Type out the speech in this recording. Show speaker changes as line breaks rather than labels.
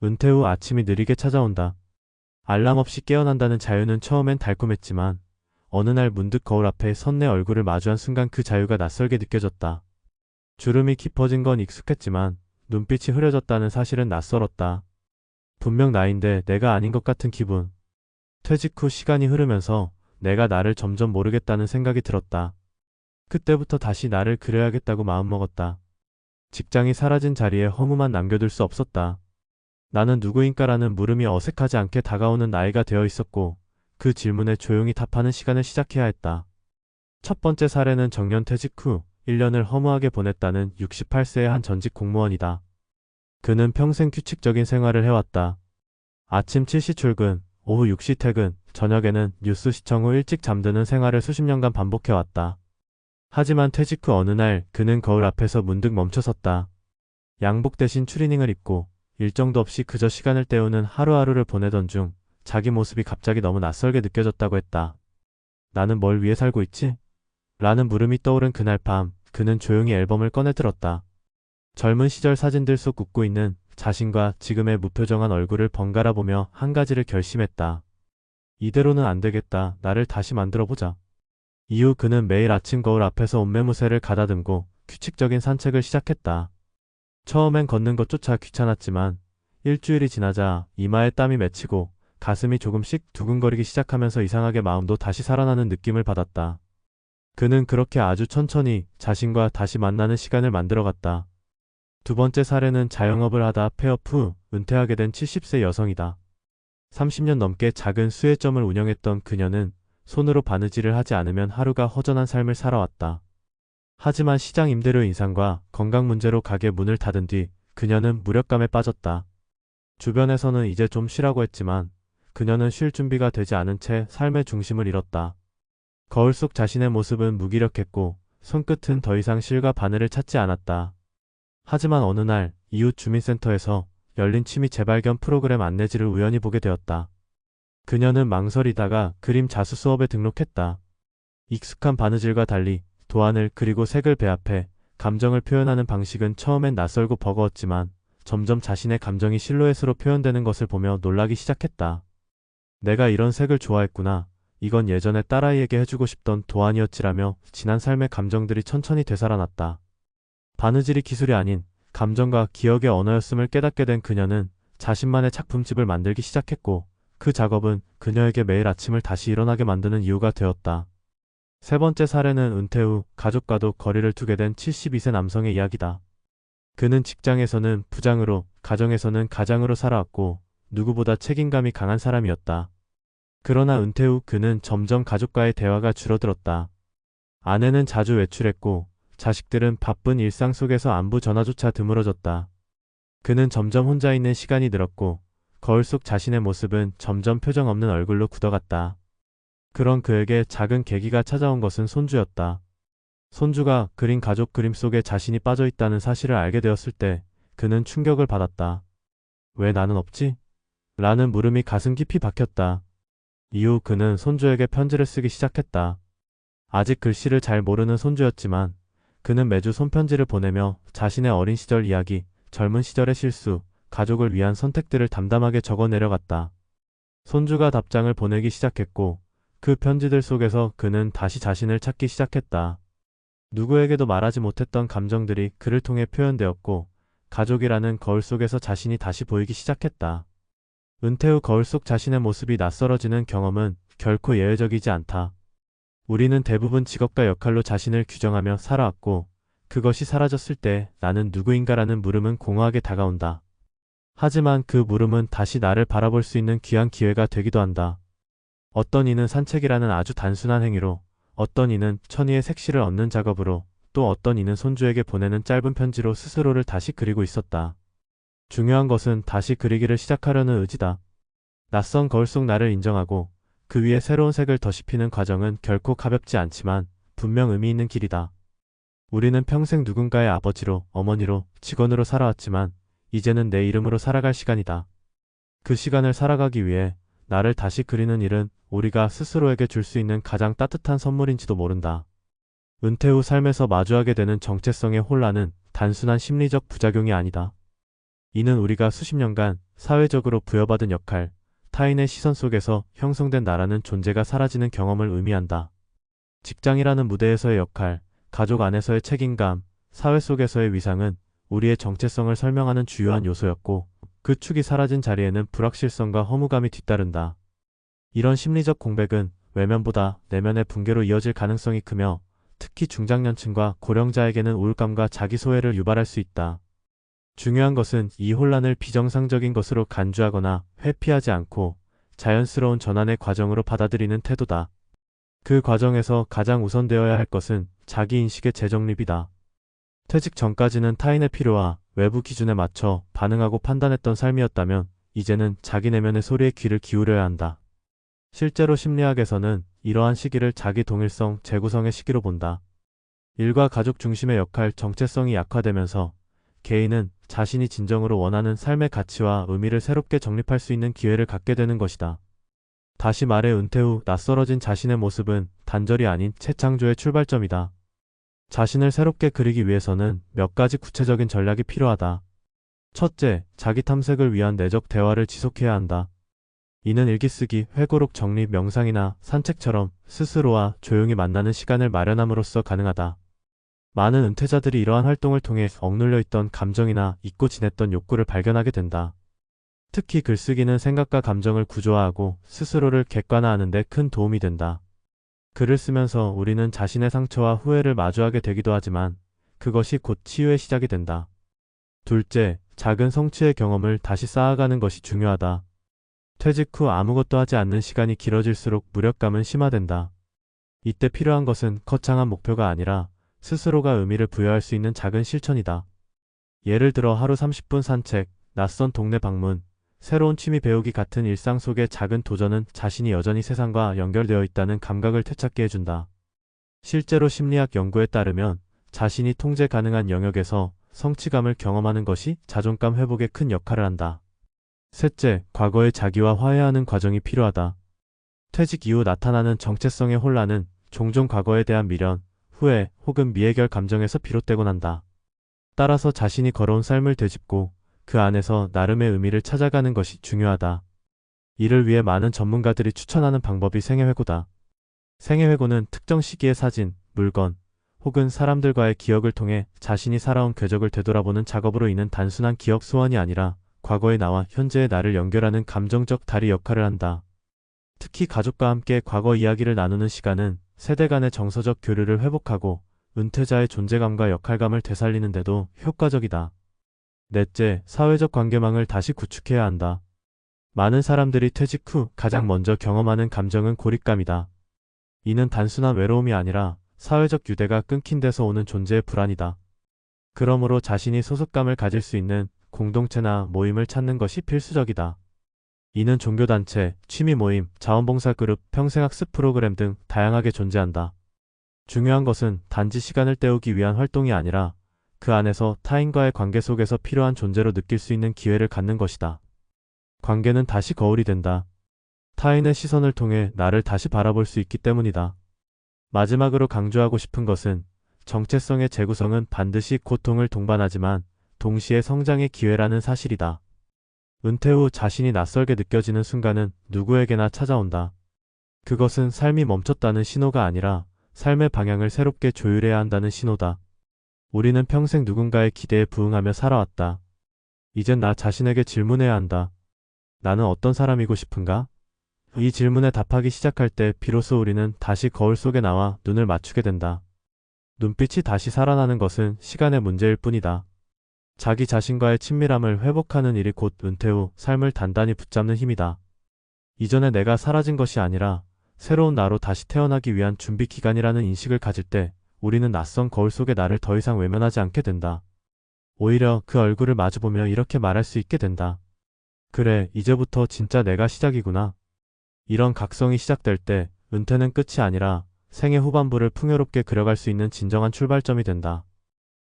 은퇴 후 아침이 느리게 찾아온다. 알람 없이 깨어난다는 자유는 처음엔 달콤했지만 어느 날 문득 거울 앞에 선 내 얼굴을 마주한 순간 그 자유가 낯설게 느껴졌다. 주름이 깊어진 건 익숙했지만 눈빛이 흐려졌다는 사실은 낯설었다. 분명 나인데 내가 아닌 것 같은 기분. 퇴직 후 시간이 흐르면서 내가 나를 점점 모르겠다는 생각이 들었다. 그때부터 다시 나를 그려야겠다고 마음먹었다. 직장이 사라진 자리에 허무만 남겨둘 수 없었다. 나는 누구인가라는 물음이 어색하지 않게 다가오는 나이가 되어 있었고 그 질문에 조용히 답하는 시간을 시작해야 했다. 첫 번째 사례는 정년 퇴직 후 1년을 허무하게 보냈다는 68세의 한 전직 공무원이다. 그는 평생 규칙적인 생활을 해왔다. 아침 7시 출근, 오후 6시 퇴근, 저녁에는 뉴스 시청 후 일찍 잠드는 생활을 수십 년간 반복해왔다. 하지만 퇴직 후 어느 날 그는 거울 앞에서 문득 멈춰섰다. 양복 대신 추리닝을 입고 일정도 없이 그저 시간을 때우는 하루하루를 보내던 중 자기 모습이 갑자기 너무 낯설게 느껴졌다고 했다. 나는 뭘 위해 살고 있지? 라는 물음이 떠오른 그날 밤 그는 조용히 앨범을 꺼내 들었다. 젊은 시절 사진들 속 웃고 있는 자신과 지금의 무표정한 얼굴을 번갈아 보며 한 가지를 결심했다. 이대로는 안 되겠다. 나를 다시 만들어보자. 이후 그는 매일 아침 거울 앞에서 옷매무새를 가다듬고 규칙적인 산책을 시작했다. 처음엔 걷는 것조차 귀찮았지만 일주일이 지나자 이마에 땀이 맺히고 가슴이 조금씩 두근거리기 시작하면서 이상하게 마음도 다시 살아나는 느낌을 받았다. 그는 그렇게 아주 천천히 자신과 다시 만나는 시간을 만들어갔다. 두 번째 사례는 자영업을 하다 폐업 후 은퇴하게 된 70세 여성이다. 30년 넘게 작은 수혜점을 운영했던 그녀는 손으로 바느질을 하지 않으면 하루가 허전한 삶을 살아왔다. 하지만 시장 임대료 인상과 건강 문제로 가게 문을 닫은 뒤 그녀는 무력감에 빠졌다. 주변에서는 이제 좀 쉬라고 했지만 그녀는 쉴 준비가 되지 않은 채 삶의 중심을 잃었다. 거울 속 자신의 모습은 무기력했고 손끝은 더 이상 실과 바늘을 찾지 않았다. 하지만 어느 날 이웃 주민센터에서 열린 취미 재발견 프로그램 안내지를 우연히 보게 되었다. 그녀는 망설이다가 그림 자수 수업에 등록했다. 익숙한 바느질과 달리 도안을 그리고 색을 배합해 감정을 표현하는 방식은 처음엔 낯설고 버거웠지만 점점 자신의 감정이 실루엣으로 표현되는 것을 보며 놀라기 시작했다. 내가 이런 색을 좋아했구나. 이건 예전에 딸아이에게 해주고 싶던 도안이었지라며 지난 삶의 감정들이 천천히 되살아났다. 바느질이 기술이 아닌 감정과 기억의 언어였음을 깨닫게 된 그녀는 자신만의 작품집을 만들기 시작했고 그 작업은 그녀에게 매일 아침을 다시 일어나게 만드는 이유가 되었다. 세 번째 사례는 은퇴 후 가족과도 거리를 두게 된 72세 남성의 이야기다. 그는 직장에서는 부장으로, 가정에서는 가장으로 살아왔고 누구보다 책임감이 강한 사람이었다. 그러나 은퇴 후 그는 점점 가족과의 대화가 줄어들었다. 아내는 자주 외출했고 자식들은 바쁜 일상 속에서 안부 전화조차 드물어졌다. 그는 점점 혼자 있는 시간이 늘었고 거울 속 자신의 모습은 점점 표정 없는 얼굴로 굳어갔다. 그런 그에게 작은 계기가 찾아온 것은 손주였다. 손주가 그린 가족 그림 속에 자신이 빠져있다는 사실을 알게 되었을 때 그는 충격을 받았다. 왜 나는 없지? 라는 물음이 가슴 깊이 박혔다. 이후 그는 손주에게 편지를 쓰기 시작했다. 아직 글씨를 잘 모르는 손주였지만 그는 매주 손편지를 보내며 자신의 어린 시절 이야기, 젊은 시절의 실수, 가족을 위한 선택들을 담담하게 적어 내려갔다. 손주가 답장을 보내기 시작했고 그 편지들 속에서 그는 다시 자신을 찾기 시작했다. 누구에게도 말하지 못했던 감정들이 그를 통해 표현되었고 가족이라는 거울 속에서 자신이 다시 보이기 시작했다. 은퇴 후 거울 속 자신의 모습이 낯설어지는 경험은 결코 예외적이지 않다. 우리는 대부분 직업과 역할로 자신을 규정하며 살아왔고 그것이 사라졌을 때 나는 누구인가라는 물음은 공허하게 다가온다. 하지만 그 물음은 다시 나를 바라볼 수 있는 귀한 기회가 되기도 한다. 어떤 이는 산책이라는 아주 단순한 행위로, 어떤 이는 천의의 색시를 얻는 작업으로, 또 어떤 이는 손주에게 보내는 짧은 편지로 스스로를 다시 그리고 있었다. 중요한 것은 다시 그리기를 시작하려는 의지다. 낯선 거울 속 나를 인정하고 그 위에 새로운 색을 덧입히는 과정은 결코 가볍지 않지만 분명 의미 있는 길이다. 우리는 평생 누군가의 아버지로, 어머니로, 직원으로 살아왔지만 이제는 내 이름으로 살아갈 시간이다. 그 시간을 살아가기 위해 나를 다시 그리는 일은 우리가 스스로에게 줄 수 있는 가장 따뜻한 선물인지도 모른다. 은퇴 후 삶에서 마주하게 되는 정체성의 혼란은 단순한 심리적 부작용이 아니다. 이는 우리가 수십 년간 사회적으로 부여받은 역할, 타인의 시선 속에서 형성된 나라는 존재가 사라지는 경험을 의미한다. 직장이라는 무대에서의 역할, 가족 안에서의 책임감, 사회 속에서의 위상은 우리의 정체성을 설명하는 주요한 요소였고, 그 축이 사라진 자리에는 불확실성과 허무감이 뒤따른다. 이런 심리적 공백은 외면보다 내면의 붕괴로 이어질 가능성이 크며, 특히 중장년층과 고령자에게는 우울감과 자기소외를 유발할 수 있다. 중요한 것은 이 혼란을 비정상적인 것으로 간주하거나 회피하지 않고 자연스러운 전환의 과정으로 받아들이는 태도다. 그 과정에서 가장 우선되어야 할 것은 자기인식의 재정립이다. 퇴직 전까지는 타인의 필요와 외부 기준에 맞춰 반응하고 판단했던 삶이었다면 이제는 자기 내면의 소리에 귀를 기울여야 한다. 실제로 심리학에서는 이러한 시기를 자기 동일성, 재구성의 시기로 본다. 일과 가족 중심의 역할 정체성이 약화되면서 개인은 자신이 진정으로 원하는 삶의 가치와 의미를 새롭게 정립할 수 있는 기회를 갖게 되는 것이다. 다시 말해 은퇴 후 낯설어진 자신의 모습은 단절이 아닌 재창조의 출발점이다. 자신을 새롭게 그리기 위해서는 몇 가지 구체적인 전략이 필요하다. 첫째, 자기 탐색을 위한 내적 대화를 지속해야 한다. 이는 일기쓰기, 회고록 정리, 명상이나 산책처럼 스스로와 조용히 만나는 시간을 마련함으로써 가능하다. 많은 은퇴자들이 이러한 활동을 통해 억눌려 있던 감정이나 잊고 지냈던 욕구를 발견하게 된다. 특히 글쓰기는 생각과 감정을 구조화하고 스스로를 객관화하는 데 큰 도움이 된다. 글을 쓰면서 우리는 자신의 상처와 후회를 마주하게 되기도 하지만 그것이 곧 치유의 시작이 된다. 둘째, 작은 성취의 경험을 다시 쌓아가는 것이 중요하다. 퇴직 후 아무것도 하지 않는 시간이 길어질수록 무력감은 심화된다. 이때 필요한 것은 거창한 목표가 아니라 스스로가 의미를 부여할 수 있는 작은 실천이다. 예를 들어 하루 30분 산책, 낯선 동네 방문, 새로운 취미 배우기 같은 일상 속의 작은 도전은 자신이 여전히 세상과 연결되어 있다는 감각을 되찾게 해준다. 실제로 심리학 연구에 따르면 자신이 통제 가능한 영역에서 성취감을 경험하는 것이 자존감 회복에 큰 역할을 한다. 셋째, 과거의 자기와 화해하는 과정이 필요하다. 퇴직 이후 나타나는 정체성의 혼란은 종종 과거에 대한 미련, 후회 혹은 미해결 감정에서 비롯되곤 한다. 따라서 자신이 걸어온 삶을 되짚고 그 안에서 나름의 의미를 찾아가는 것이 중요하다. 이를 위해 많은 전문가들이 추천하는 방법이 생애회고다. 생애회고는 특정 시기의 사진, 물건, 혹은 사람들과의 기억을 통해 자신이 살아온 궤적을 되돌아보는 작업으로 인한 단순한 기억 소환이 아니라 과거의 나와 현재의 나를 연결하는 감정적 다리 역할을 한다. 특히 가족과 함께 과거 이야기를 나누는 시간은 세대 간의 정서적 교류를 회복하고 은퇴자의 존재감과 역할감을 되살리는 데도 효과적이다. 넷째, 사회적 관계망을 다시 구축해야 한다. 많은 사람들이 퇴직 후 가장 먼저 경험하는 감정은 고립감이다. 이는 단순한 외로움이 아니라 사회적 유대가 끊긴 데서 오는 존재의 불안이다. 그러므로 자신이 소속감을 가질 수 있는 공동체나 모임을 찾는 것이 필수적이다. 이는 종교단체, 취미 모임, 자원봉사 그룹, 평생학습 프로그램 등 다양하게 존재한다. 중요한 것은 단지 시간을 때우기 위한 활동이 아니라 그 안에서 타인과의 관계 속에서 필요한 존재로 느낄 수 있는 기회를 갖는 것이다. 관계는 다시 거울이 된다. 타인의 시선을 통해 나를 다시 바라볼 수 있기 때문이다. 마지막으로 강조하고 싶은 것은 정체성의 재구성은 반드시 고통을 동반하지만 동시에 성장의 기회라는 사실이다. 은퇴 후 자신이 낯설게 느껴지는 순간은 누구에게나 찾아온다. 그것은 삶이 멈췄다는 신호가 아니라 삶의 방향을 새롭게 조율해야 한다는 신호다. 우리는 평생 누군가의 기대에 부응하며 살아왔다. 이젠 나 자신에게 질문해야 한다. 나는 어떤 사람이고 싶은가? 이 질문에 답하기 시작할 때 비로소 우리는 다시 거울 속에 나와 눈을 맞추게 된다. 눈빛이 다시 살아나는 것은 시간의 문제일 뿐이다. 자기 자신과의 친밀함을 회복하는 일이 곧 은퇴 후 삶을 단단히 붙잡는 힘이다. 이전에 내가 사라진 것이 아니라 새로운 나로 다시 태어나기 위한 준비 기간이라는 인식을 가질 때 우리는 낯선 거울 속의 나를 더 이상 외면하지 않게 된다. 오히려 그 얼굴을 마주보며 이렇게 말할 수 있게 된다. 그래, 이제부터 진짜 내가 시작이구나. 이런 각성이 시작될 때 은퇴는 끝이 아니라 생애 후반부를 풍요롭게 그려갈 수 있는 진정한 출발점이 된다.